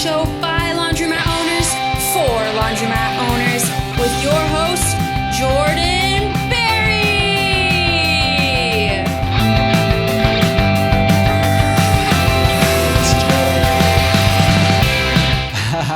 show by laundromat owners for laundromat owners with your host, Jordan Berry.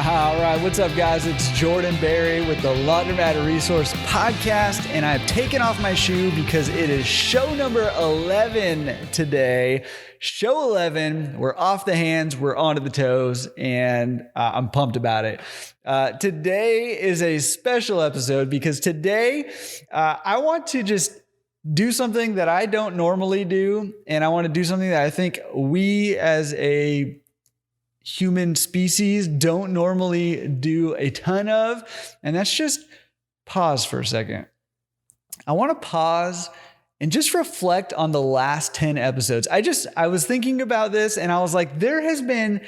All right, what's up, guys? It's Jordan Berry with the Laundromat Resource Podcast, and I've taken off my shoe because it is show number 11 today. Show 11, we're off the hands, we're onto the toes, and I'm pumped about it. Today is a special episode because today I want to just do something that I don't normally do, and I want to do something that I think we as a human species don't normally do a ton of, and that's just pause for a second. I want to pause and just reflect on the last 10 episodes. I was thinking about this and I was like, there has been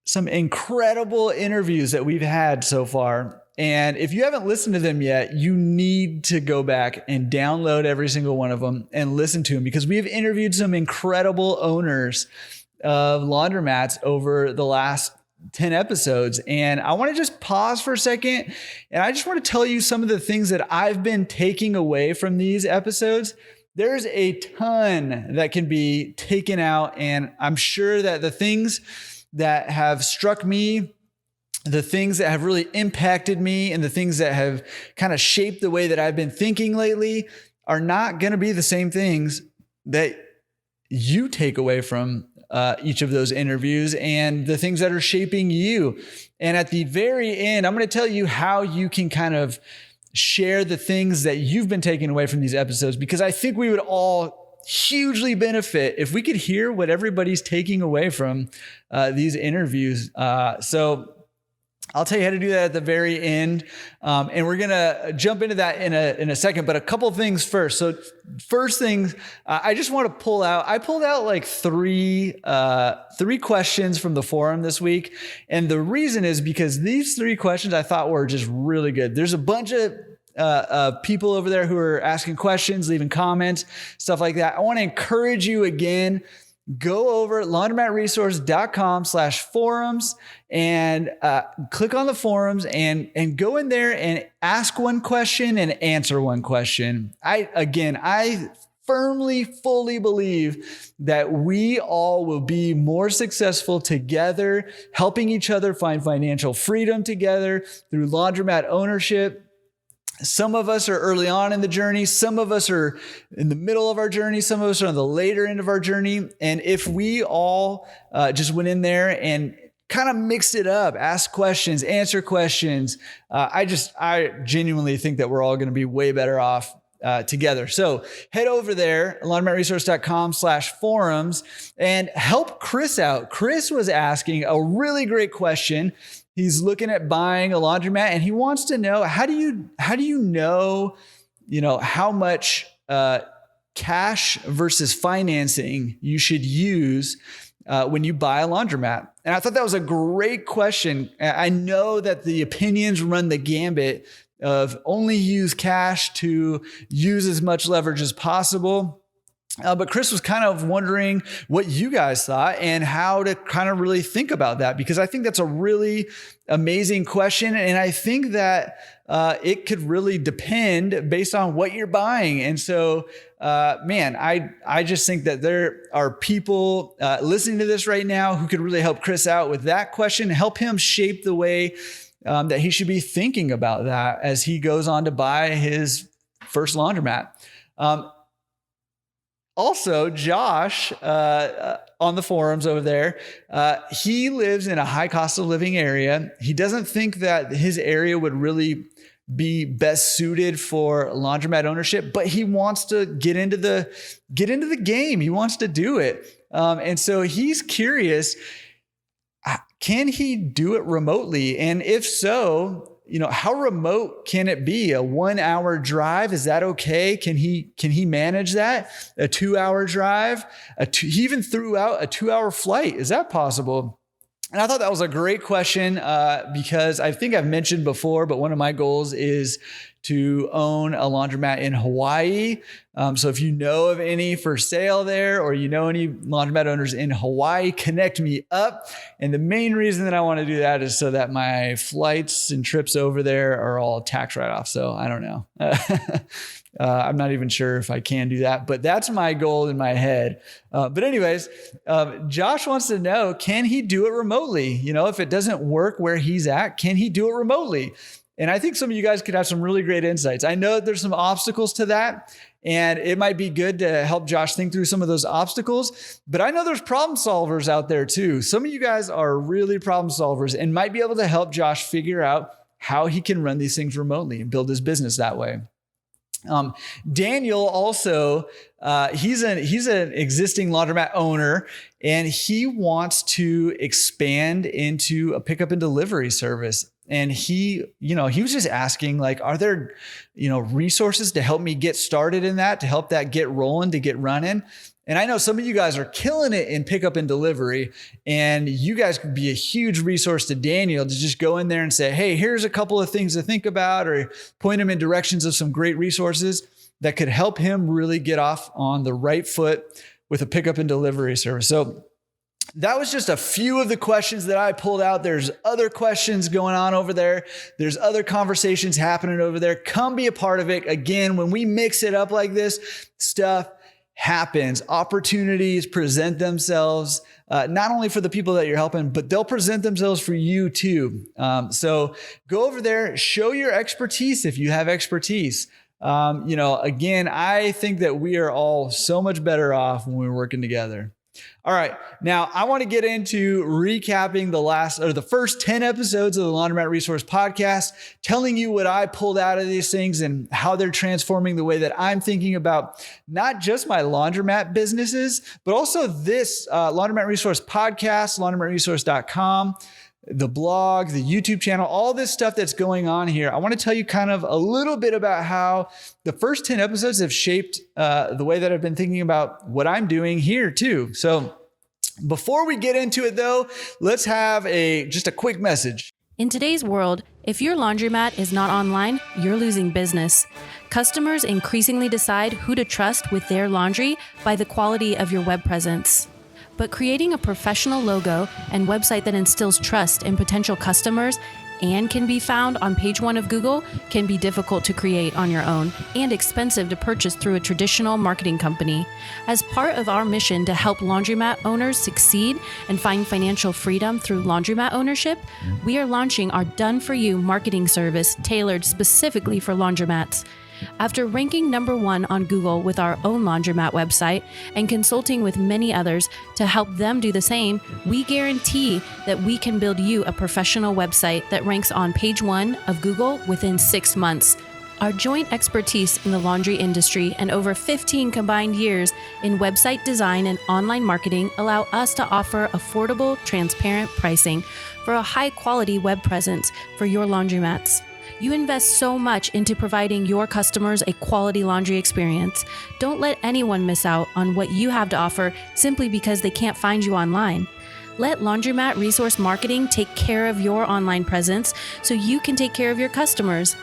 some incredible interviews that we've had so far. And if you haven't listened to them yet, you need to go back and download every single one of them and listen to them, because we have interviewed some incredible owners of laundromats over the last 10 episodes. And I want to just pause for a second. And I just want to tell you some of the things that I've been taking away from these episodes. There's a ton that can be taken out. And I'm sure that the things that have struck me, the things that have really impacted me, and the things that have kind of shaped the way that I've been thinking lately are not going to be the same things that you take away from each of those interviews and the things that are shaping you. And at the very end, I'm going to tell you how you can kind of share the things that you've been taking away from these episodes, because I think we would all hugely benefit if we could hear what everybody's taking away from these interviews. So I'll tell you how to do that at the very end. And we're going to jump into that in a second, but a couple of things first. So first things, I just want to I pulled out like three questions from the forum this week. And the reason is because these three questions I thought were just really good. There's a bunch of people over there who are asking questions, leaving comments, stuff like that. I want to encourage you again, go over laundromatresource.com/forums and click on the forums and go in there and ask one question and answer one question. I firmly, fully believe that we all will be more successful together, helping each other find financial freedom together through laundromat ownership. Some of us are early on in the journey. Some of us are in the middle of our journey. Some of us are on the later end of our journey. And if we all just went in there and kind of mixed it up, ask questions, answer questions, I genuinely think that we're all going to be way better off together. So head over there, laundromatresource.com/forums, and help Chris out. Chris was asking a really great question. He's looking at buying a laundromat and he wants to know, how do you know, how much cash versus financing you should use when you buy a laundromat? And I thought that was a great question. I know that the opinions run the gambit of only use cash to use as much leverage as possible. But Chris was kind of wondering what you guys thought and how to kind of really think about that, because I think that's a really amazing question. And I think that it could really depend based on what you're buying. And so, I just think that there are people listening to this right now who could really help Chris out with that question, help him shape the way that he should be thinking about that as he goes on to buy his first laundromat. Also, Josh, on the forums over there, he lives in a high cost of living area. He doesn't think that his area would really be best suited for laundromat ownership, but he wants to get into the game. He wants to do it. And so he's curious, can he do it remotely? And if so, how remote can it be? A 1 hour drive? Is that okay? Can he manage that? A 2 hour drive? He even threw out a 2 hour flight. Is that possible? And I thought that was a great question because I think I've mentioned before, but one of my goals is to own a laundromat in Hawaii. So if you know of any for sale there, or you know any laundromat owners in Hawaii, connect me up. And the main reason that I want to do that is so that my flights and trips over there are all tax write-off. So I don't know. I'm not even sure if I can do that, but that's my goal in my head. But anyways, Josh wants to know, can he do it remotely? If it doesn't work where he's at, can he do it remotely? And I think some of you guys could have some really great insights. I know there's some obstacles to that, and it might be good to help Josh think through some of those obstacles, but I know there's problem solvers out there too. Some of you guys are really problem solvers and might be able to help Josh figure out how he can run these things remotely and build his business that way. Daniel also, he's an existing laundromat owner, and he wants to expand into a pickup and delivery service. And he was just asking, like, are there, resources to help me get started in that, to help that get rolling, to get running? And I know some of you guys are killing it in pickup and delivery, and you guys could be a huge resource to Daniel to just go in there and say, hey, here's a couple of things to think about, or point him in directions of some great resources that could help him really get off on the right foot with a pickup and delivery service. So that was just a few of the questions that I pulled out. There's other questions going on over there. There's other conversations happening over there. Come be a part of it. Again, when we mix it up like this, stuff happens. Opportunities present themselves, not only for the people that you're helping, but they'll present themselves for you too. So go over there, show your expertise if you have expertise. Again, I think that we are all so much better off when we're working together. All right. Now I want to get into recapping the first 10 episodes of the Laundromat Resource Podcast, telling you what I pulled out of these things and how they're transforming the way that I'm thinking about not just my laundromat businesses, but also this Laundromat Resource Podcast, laundromatresource.com, the blog, the YouTube channel, all this stuff that's going on here. I want to tell you kind of a little bit about how the first 10 episodes have shaped the way that I've been thinking about what I'm doing here too. So before we get into it though, let's have just a quick message. In today's world, if your laundromat is not online, you're losing business. Customers increasingly decide who to trust with their laundry by the quality of your web presence. But creating a professional logo and website that instills trust in potential customers and can be found on page 1 of Google can be difficult to create on your own and expensive to purchase through a traditional marketing company. As part of our mission to help laundromat owners succeed and find financial freedom through laundromat ownership, we are launching our done-for-you marketing service tailored specifically for laundromats. After ranking number 1 on Google with our own laundromat website and consulting with many others to help them do the same, we guarantee that we can build you a professional website that ranks on page 1 of Google within 6 months. Our joint expertise in the laundry industry and over 15 combined years in website design and online marketing allow us to offer affordable, transparent pricing for a high-quality web presence for your laundromats. You invest so much into providing your customers a quality laundry experience. Don't let anyone miss out on what you have to offer simply because they can't find you online. Let Laundromat Resource Marketing take care of your online presence so you can take care of your customers.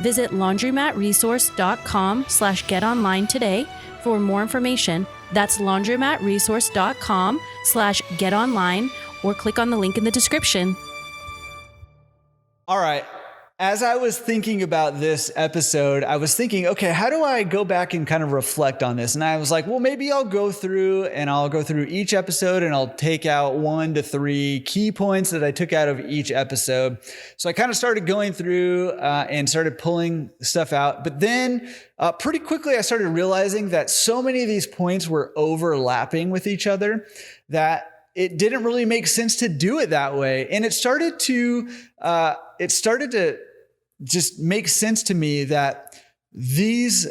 Visit laundromatresource.com/getonline today for more information. That's laundromatresource.com/getonline, or click on the link in the description. All right. As I was thinking about this episode, I was thinking, okay, how do I go back and kind of reflect on this? And I was like, well, maybe I'll go through each episode and I'll take out 1 to 3 key points that I took out of each episode. So I kind of started going through and started pulling stuff out. But then pretty quickly, I started realizing that so many of these points were overlapping with each other that it didn't really make sense to do it that way. And it started to just make sense to me that these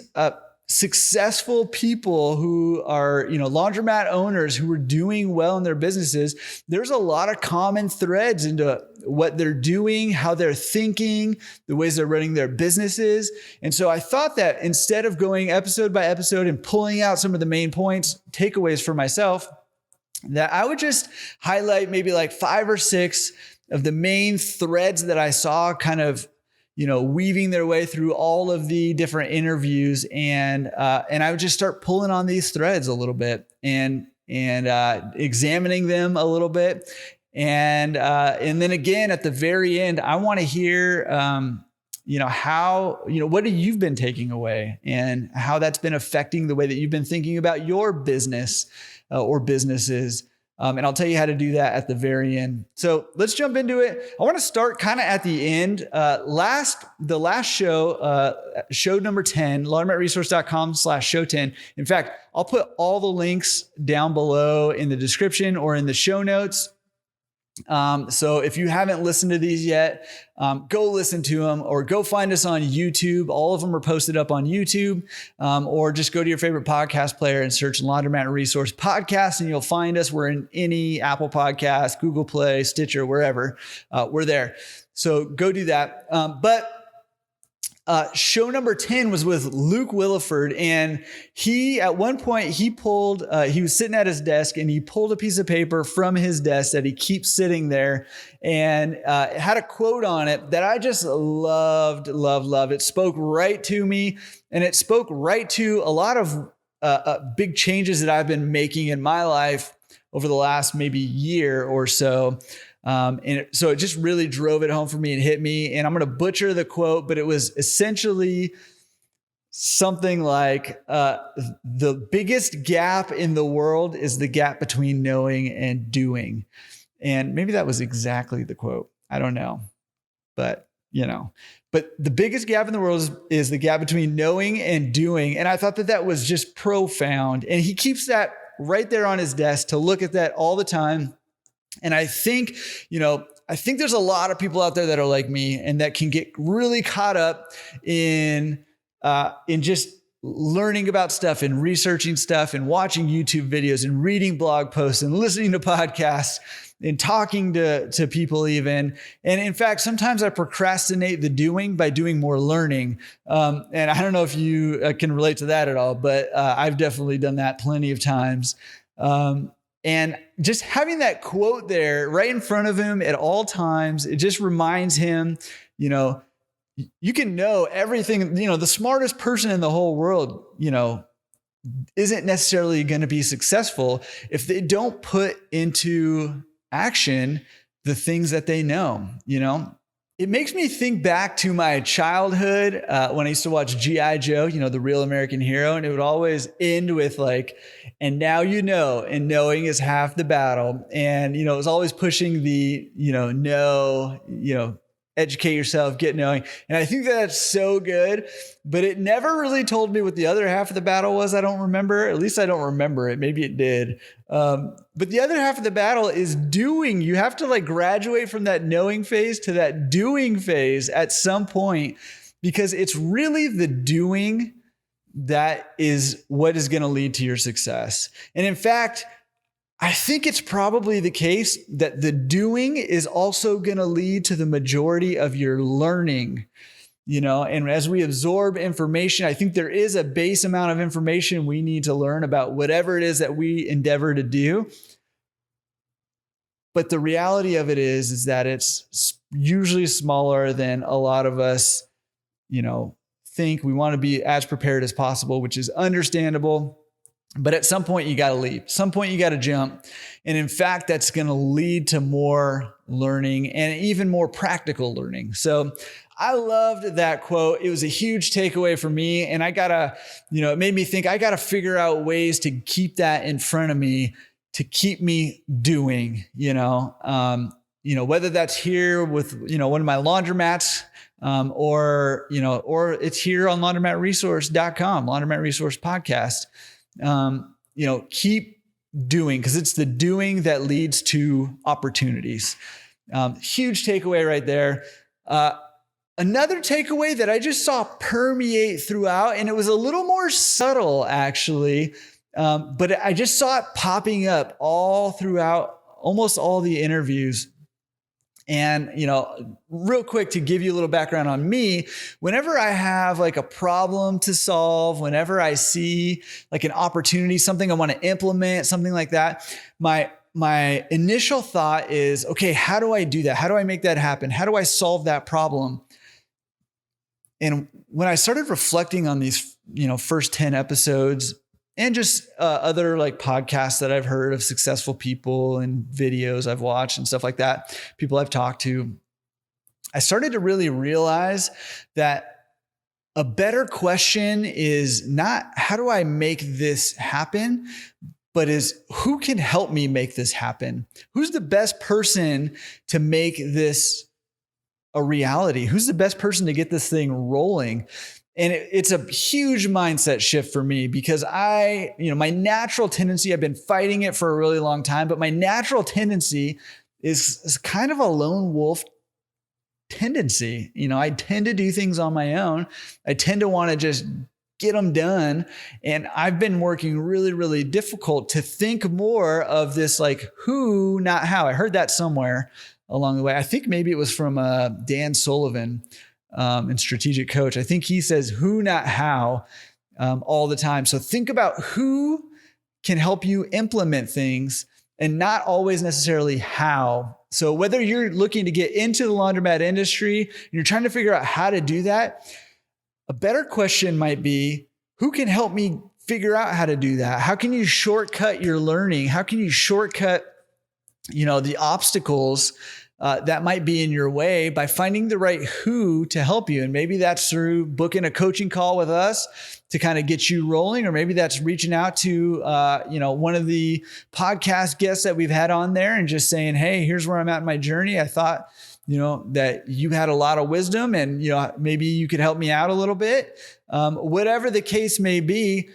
successful people who are, laundromat owners who are doing well in their businesses, there's a lot of common threads into what they're doing, how they're thinking, the ways they're running their businesses. And so I thought that instead of going episode by episode and pulling out some of the main points, takeaways for myself, that I would just highlight maybe like 5 or 6 of the main threads that I saw kind of, weaving their way through all of the different interviews, and I would just start pulling on these threads a little bit and examining them a little bit. And then again, at the very end, I want to hear, how, what have you been taking away and how that's been affecting the way that you've been thinking about your business or businesses. And I'll tell you how to do that at the very end. So let's jump into it. I want to start kind of at the end. The last show, show number 10, laundromatresource.com/show 10. In fact, I'll put all the links down below in the description or in the show notes. So if you haven't listened to these yet, go listen to them or go find us on YouTube. All of them are posted up on YouTube, or just go to your favorite podcast player and search Laundromat Resource Podcast and you'll find us. We're in any Apple Podcast, Google Play, Stitcher, wherever, we're there. So go do that. Show number 10 was with Luke Williford, and at one point he was sitting at his desk and he pulled a piece of paper from his desk that he keeps sitting there, and it had a quote on it that I just loved. It spoke right to me, and it spoke right to a lot of big changes that I've been making in my life over the last maybe year or so. So it just really drove it home for me and hit me. And I'm going to butcher the quote, but it was essentially something like, the biggest gap in the world is the gap between knowing and doing. And maybe that was exactly the quote. I don't know, but the biggest gap in the world is the gap between knowing and doing. And I thought that was just profound. And he keeps that right there on his desk to look at that all the time. And I think there's a lot of people out there that are like me and that can get really caught up in just learning about stuff and researching stuff and watching YouTube videos and reading blog posts and listening to podcasts and talking to people even. And in fact, sometimes I procrastinate the doing by doing more learning. And I don't know if you can relate to that at all, but I've definitely done that plenty of times. And just having that quote there right in front of him at all times, it just reminds him, you can know everything, the smartest person in the whole world, isn't necessarily going to be successful if they don't put into action the things that they know. It makes me think back to my childhood when I used to watch G.I. Joe, the real American hero. And it would always end with like, and now and knowing is half the battle. And, it was always pushing the, educate yourself, get knowing. And I think that's so good, but it never really told me what the other half of the battle was. I don't remember. At least I don't remember it. Maybe it did. But the other half of the battle is doing. You have to graduate from that knowing phase to that doing phase at some point, because it's really the doing that is what is going to lead to your success. And in fact, I think it's probably the case that the doing is also going to lead to the majority of your learning, and as we absorb information, I think there is a base amount of information we need to learn about whatever it is that we endeavor to do. But the reality of it is that it's usually smaller than a lot of us, think. We want to be as prepared as possible, which is understandable. But at some point you got to leap. Some point you got to jump. And in fact, that's going to lead to more learning and even more practical learning. So I loved that quote. It was a huge takeaway for me. And it made me think I got to figure out ways to keep that in front of me, to keep me doing, whether that's here with, one of my laundromats, or it's here on laundromatresource.com, Laundromat Resource Podcast. Keep doing, because it's the doing that leads to opportunities. Huge takeaway right there. Another takeaway that I just saw permeate throughout, and it was a little more subtle actually, but I just saw it popping up all throughout almost all the interviews. And, real quick to give you a little background on me, whenever I have a problem to solve, whenever I see an opportunity, something I want to implement, something like that, my initial thought is, okay, how do I do that? How do I make that happen? How do I solve that problem? And when I started reflecting on these, first 10 episodes and just other like podcasts that I've heard of successful people and videos I've watched and stuff like that, people I've talked to, I started to really realize that a better question is not how do I make this happen, but is who can help me make this happen? Who's the best person to make this a reality? Who's the best person to get this thing rolling? And it's a huge mindset shift for me because my natural tendency, I've been fighting it for a really long time, but my natural tendency is kind of a lone wolf tendency. I tend to do things on my own. I tend to want to just get them done. And I've been working really, really difficult to think more of this, like who, not how. I heard that somewhere along the way. I think maybe it was from Dan Sullivan in Strategic Coach. I think he says who, not how all the time. So think about who can help you implement things and not always necessarily how. So whether you're looking to get into the laundromat industry and you're trying to figure out how to do that, a better question might be, who can help me figure out how to do that? How can you shortcut your learning? How can you shortcut, the obstacles that might be in your way by finding the right who to help you? And maybe that's through booking a coaching call with us to kind of get you rolling, or maybe that's reaching out to, one of the podcast guests that we've had on there and just saying, hey, here's where I'm at in my journey. I thought, that you had a lot of wisdom and, maybe you could help me out a little bit. Whatever the case may be,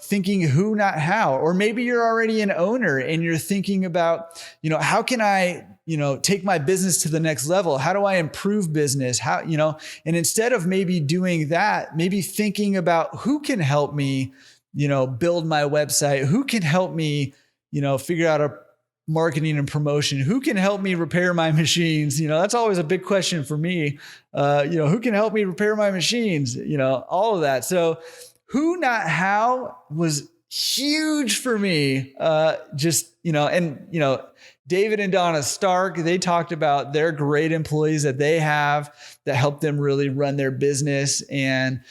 thinking who, not how. Or maybe you're already an owner and you're thinking about, how can I, take my business to the next level? How do I improve business? How, and instead of maybe doing that, maybe thinking about who can help me, build my website, who can help me, figure out a marketing and promotion, who can help me repair my machines? That's always a big question for me. Who can help me repair my machines? All of that. So who, not how was huge for me. David and Donna Stark, they talked about their great employees that they have that help them really run their business. And,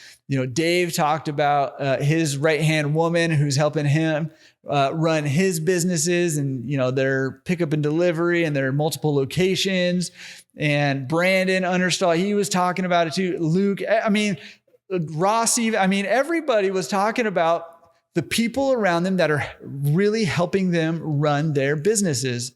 Dave talked about his right-hand woman who's helping him run his businesses and, their pickup and delivery and their multiple locations. And Brandon Understall, he was talking about it too. Luke, Ross, everybody was talking about the people around them that are really helping them run their businesses.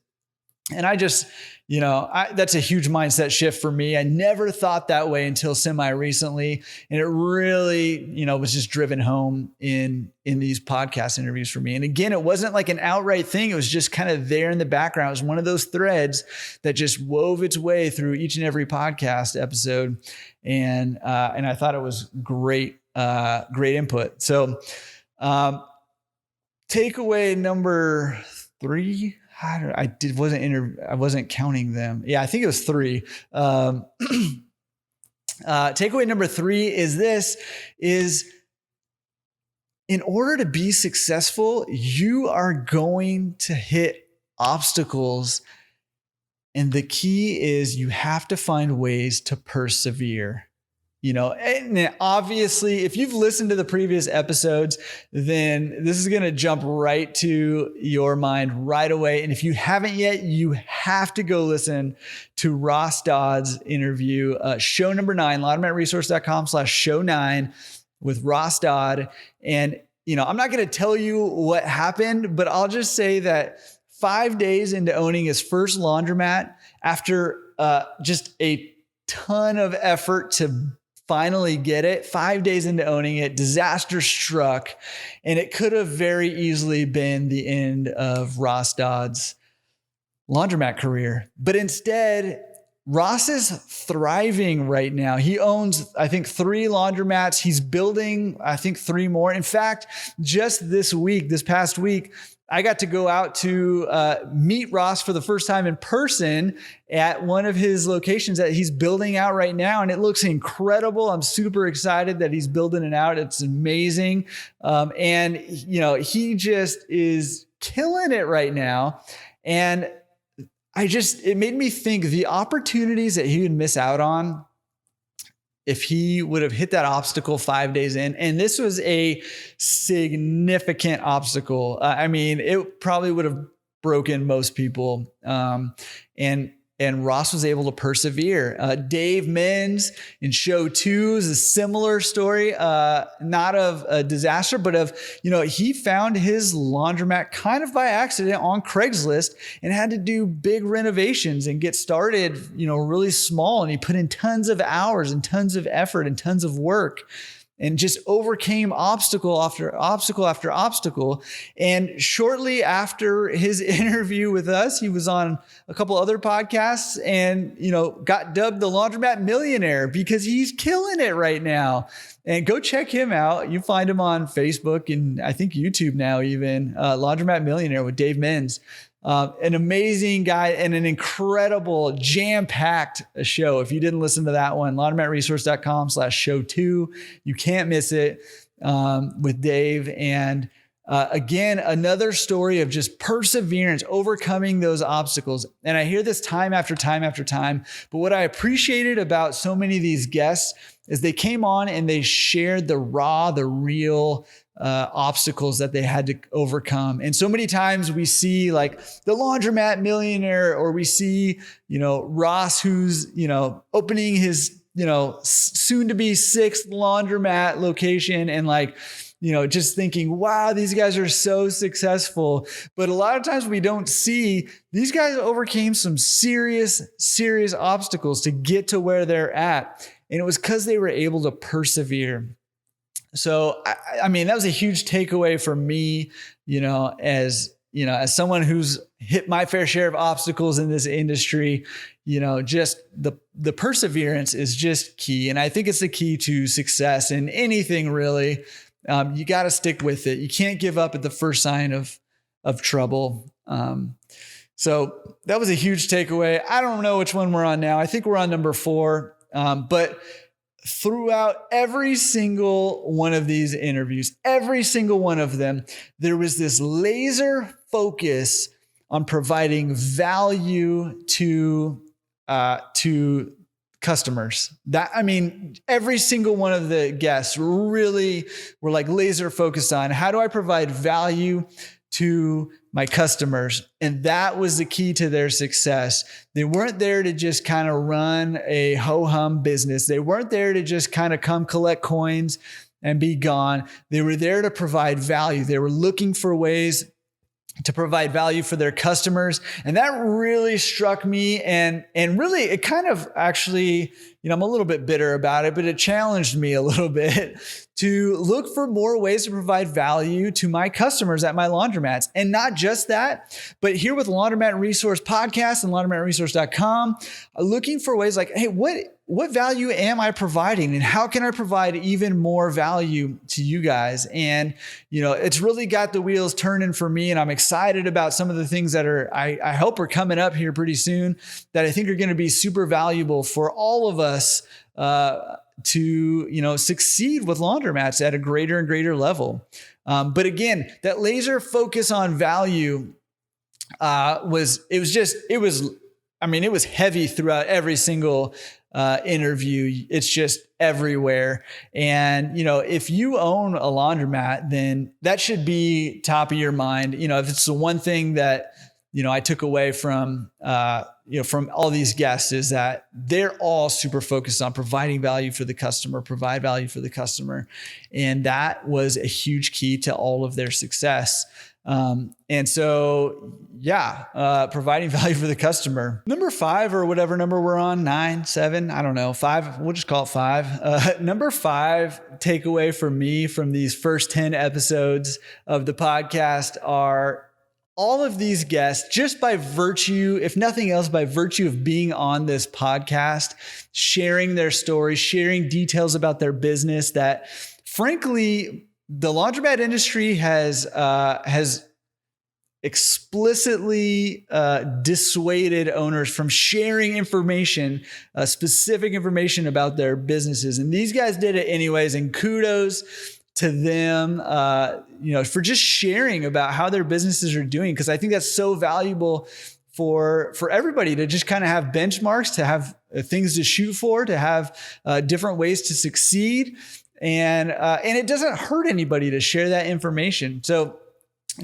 And I just, that's a huge mindset shift for me. I never thought that way until semi-recently. And it really, was just driven home in these podcast interviews for me. And again, it wasn't like an outright thing. It was just kind of there in the background. It was one of those threads that just wove its way through each and every podcast episode. And I thought it was great input. So, takeaway number 3. I wasn't counting them. Yeah, I think it was 3. Takeaway number 3 is in order to be successful, you are going to hit obstacles. And the key is you have to find ways to persevere. And obviously, if you've listened to the previous episodes, then this is going to jump right to your mind right away. And if you haven't yet, you have to go listen to Ross Dodd's interview, show number 9, laundromatresource.com/show9 with Ross Dodd. And, I'm not going to tell you what happened, but I'll just say that 5 days into owning his first laundromat, after just a ton of effort to finally get it, 5 days into owning it, disaster struck, and it could have very easily been the end of Ross Dodd's laundromat career. But instead, Ross is thriving right now. He owns, I think, 3 laundromats. He's building, I think, 3 more. In fact, just this past week, I got to go out to meet Ross for the first time in person at one of his locations that he's building out right now. And it looks incredible. I'm super excited that he's building it out. It's amazing. And he just is killing it right now. And it made me think the opportunities that he would miss out on if he would have hit that obstacle 5 days in. And this was a significant obstacle. I mean, it probably would have broken most people. And Ross was able to persevere. Dave Menz in show 2 is a similar story, not of a disaster, but of, he found his laundromat kind of by accident on Craigslist and had to do big renovations and get started, really small. And he put in tons of hours and tons of effort and tons of work, and just overcame obstacle after obstacle after obstacle. And shortly after his interview with us, he was on a couple other podcasts and, got dubbed the Laundromat Millionaire because he's killing it right now. And go check him out. You find him on Facebook and I think YouTube now even, Laundromat Millionaire with Dave Menz. An amazing guy and an incredible jam-packed show. If you didn't listen to that one, laundromatresource.com/show2. You can't miss it with Dave. And again, another story of just perseverance, overcoming those obstacles. And I hear this time after time after time. But what I appreciated about so many of these guests is they came on and they shared the real obstacles that they had to overcome. And so many times we see like the Laundromat Millionaire, or we see, Ross, who's, opening his, soon to be 6th laundromat location, and like, just thinking, wow, these guys are so successful. But a lot of times we don't see these guys overcame some serious obstacles to get to where they're at. And it was because they were able to persevere. So, I mean, that was a huge takeaway for me, as someone who's hit my fair share of obstacles in this industry, just the perseverance is just key. And I think it's the key to success in anything really. You got to stick with it. You can't give up at the first sign of trouble. So that was a huge takeaway. I don't know which one we're on now. I think we're on number 4. But throughout every single one of these interviews, every single one of them, there was this laser focus on providing value to customers. Every single one of the guests really were like laser focused on, how do I provide value to my customers? And that was the key to their success. They weren't there to just kind of run a ho-hum business. They weren't there to just kind of come collect coins and be gone. They were there to provide value. They were looking for ways to provide value for their customers. And that really struck me. And really, it kind of actually, I'm a little bit bitter about it, but it challenged me a little bit to look for more ways to provide value to my customers at my laundromats. And not just that, but here with Laundromat Resource Podcast and laundromatresource.com, looking for ways like, hey, what value am I providing, and how can I provide even more value to you guys? And, it's really got the wheels turning for me, and I'm excited about some of the things that I hope are coming up here pretty soon that I think are going to be super valuable for all of us to, succeed with laundromats at a greater and greater level. But again, that laser focus on value was heavy throughout every single interview. It's just everywhere. And, if you own a laundromat, then that should be top of your mind. If it's the one thing that, I took away from all these guests, is that they're all super focused on providing value for the customer, And that was a huge key to all of their success. And so, providing value for the customer. Number 5, or whatever number we're on, 9, 7, I don't know, 5, we'll just call it 5. Number 5 takeaway for me from these first 10 episodes of the podcast are all of these guests, just by virtue, if nothing else, by virtue of being on this podcast, sharing their stories, sharing details about their business that, frankly, the laundromat industry has explicitly dissuaded owners from sharing information, specific information about their businesses. And these guys did it anyways. And kudos to them, for just sharing about how their businesses are doing, because I think that's so valuable for everybody to just kind of have benchmarks, to have things to shoot for, to have different ways to succeed. And it doesn't hurt anybody to share that information. So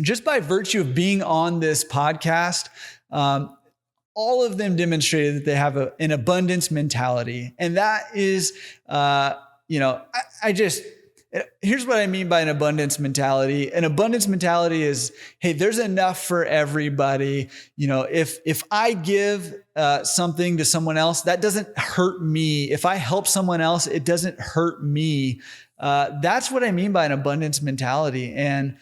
just by virtue of being on this podcast, all of them demonstrated that they have an abundance mentality. And that is, here's what I mean by an abundance mentality. An abundance mentality is, hey, there's enough for everybody. If I give something to someone else, that doesn't hurt me. If I help someone else, it doesn't hurt me. That's what I mean by an abundance mentality. And,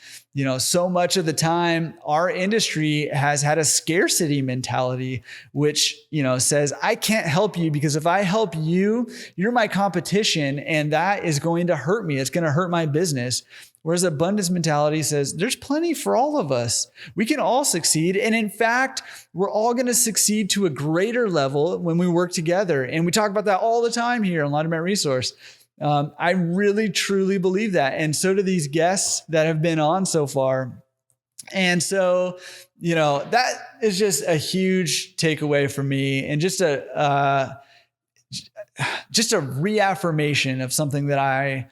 so much of the time, our industry has had a scarcity mentality, which, says, I can't help you because if I help you, you're my competition and that is going to hurt me. It's going to hurt my business. Whereas abundance mentality says there's plenty for all of us. We can all succeed. And in fact, we're all going to succeed to a greater level when we work together. And we talk about that all the time here on Laundromat Resource. I really, truly believe that. And so do these guests that have been on so far. And so, that is just a huge takeaway for me and just a reaffirmation of something that I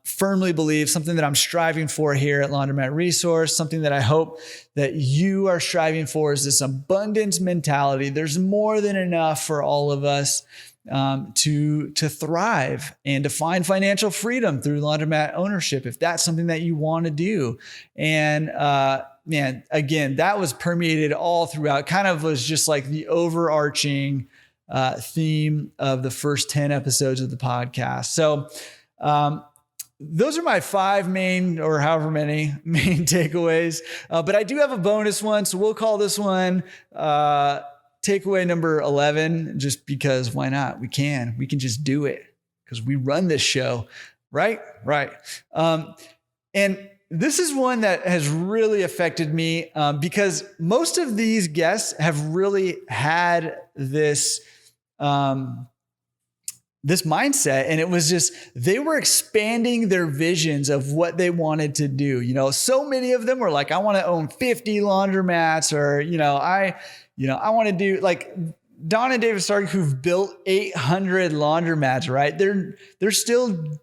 firmly believe, something that I'm striving for here at Laundromat Resource, something that I hope that you are striving for is this abundance mentality. There's more than enough for all of us to thrive and to find financial freedom through laundromat ownership, if that's something that you want to do. And again, that was permeated all throughout, kind of was just like the overarching theme of the first 10 episodes of the podcast. So those are my 5 main or however many main takeaways. But I do have a bonus one. So we'll call this one takeaway number 11, just because why not? We can just do it because we run this show, right? Right. And this is one that has really affected me because most of these guests have really had this mindset, and it was just, they were expanding their visions of what they wanted to do. So many of them were like, I want to own 50 laundromats, or, I want to do, like Don and David Stark, who've built 800 laundromats, right? They're still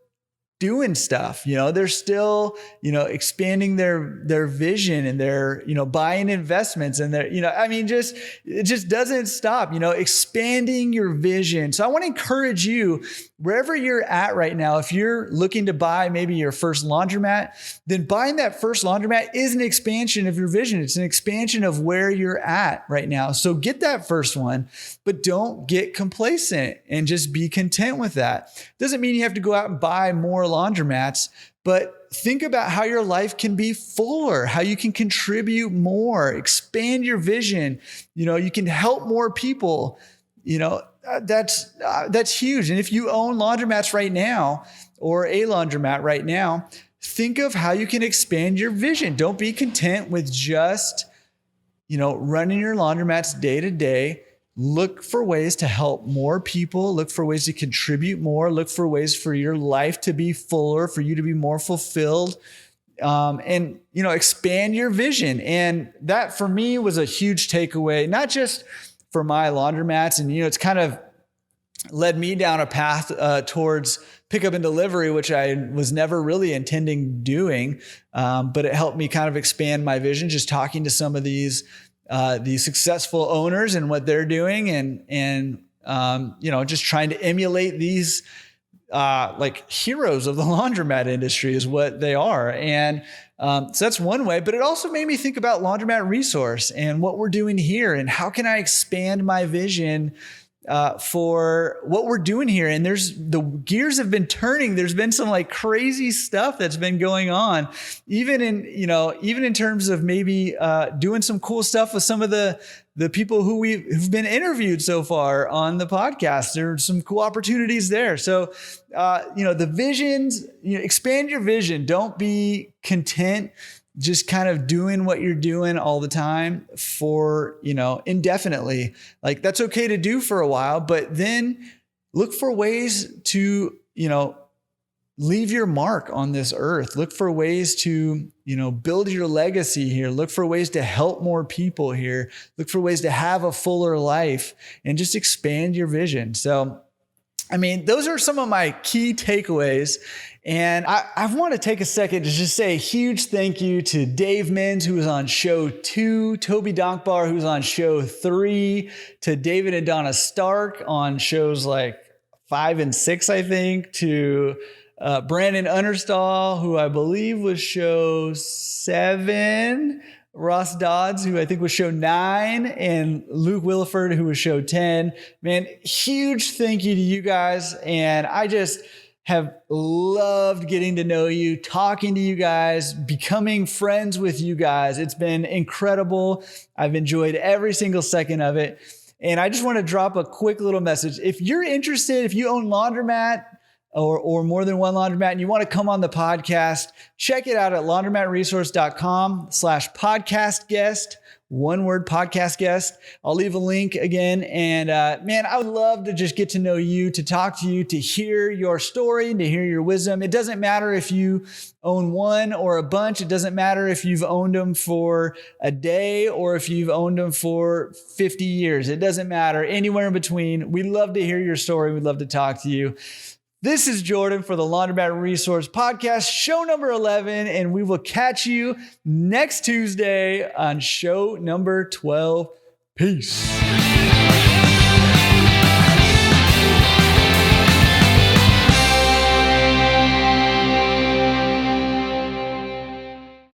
doing stuff, they're still, expanding their vision, and they're, buying investments, and they're, it just doesn't stop, expanding your vision. So I want to encourage you, wherever you're at right now, if you're looking to buy maybe your first laundromat, then buying that first laundromat is an expansion of your vision. It's an expansion of where you're at right now. So get that first one, but don't get complacent and just be content with that. Doesn't mean you have to go out and buy more laundromats, but think about how your life can be fuller, how you can contribute more, expand your vision. You can help more people. That's huge. And if you own laundromats right now, or a laundromat right now, think of how you can expand your vision. Don't be content with just, running your laundromats day to day. Look for ways to help more people. Look for ways to contribute more. Look for ways for your life to be fuller, for you to be more fulfilled, and expand your vision. And that for me was a huge takeaway, not just for my laundromats. And it's kind of led me down a path towards pickup and delivery, which I was never really intending doing, but it helped me kind of expand my vision, just talking to some of these successful owners and what they're doing, and just trying to emulate these like heroes of the laundromat industry is what they are. And so that's one way, but it also made me think about Laundromat Resource and what we're doing here, and how can I expand my vision for what we're doing here. And the gears have been turning. There's been some like crazy stuff that's been going on, even in terms of maybe doing some cool stuff with some of the people who've been interviewed so far on the podcast. There are some cool opportunities there. So, the visions, expand your vision. Don't be content just kind of doing what you're doing all the time for, indefinitely. Like, that's okay to do for a while, but then look for ways to, leave your mark on this earth. Look for ways to, build your legacy here. Look for ways to help more people here. Look for ways to have a fuller life and just expand your vision. So, those are some of my key takeaways. And I want to take a second to just say a huge thank you to Dave Menz, who was on show 2, Toby Donkbar, who's on show 3, to David and Donna Stark on shows like 5 and 6, I think, to Brandon Understall, who I believe was show 7, Ross Dodds, who I think was show 9, and Luke Williford, who was show 10. Man, huge thank you to you guys. And I just have loved getting to know you, talking to you guys, becoming friends with you guys. It's been incredible. I've enjoyed every single second of it. And I just want to drop a quick little message. If you're interested, if you own Laundromat or more than one laundromat and you want to come on the podcast, check it out at laundromatresource.com/podcast guest. One word, podcast guest. I'll leave a link again. And man, I would love to just get to know you, to talk to you, to hear your story, to hear your wisdom. It doesn't matter if you own one or a bunch. It doesn't matter if you've owned them for a day or if you've owned them for 50 years. It doesn't matter. Anywhere in between. We'd love to hear your story. We'd love to talk to you. This is Jordan for the Laundromat Resource Podcast, show number 11, and we will catch you next Tuesday on show number 12. Peace.